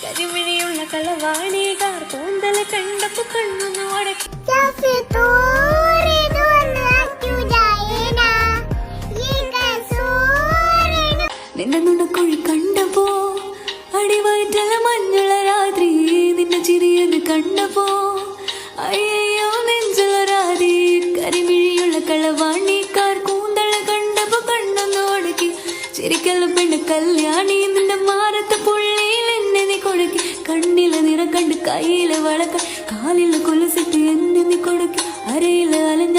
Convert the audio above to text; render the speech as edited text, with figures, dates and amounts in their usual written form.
കരിമിഴിയുള്ള കളവാണികാർ കൂന്തൽ കണ്ടപ്പോ കണ്ണൊന്ന് വടക്കി നിന്റെ നുണക്കുഴി കണ്ടപ്പോ അടിവയറ്റല മഞ്ഞള രാത്രി നിന്റെ ചിരിയെന്ന് കണ്ടപ്പോ അയ്യോ നെഞ്ചുള്ള രാതി കരിമിഴിയുള്ള കളവാണിക്കാർ കൂന്തള കണ്ടപ്പോ കണ്ണൊന്ന് ഒടുക്കി ചിരിക്കല്ല പെണ്ണ് കല്യാണി നിന്റെ മാറത്തെ പുള്ളിയിൽ എന്നെ നീ കൊടുക്കി കണ്ണിലെ നിറ കണ്ട് കയ്യിലെ വളക്ക കാലിലെ കൊലുസിട്ട് എന്നെ നീ കൊടുക്കി അരയിലെ അലഞ്ഞ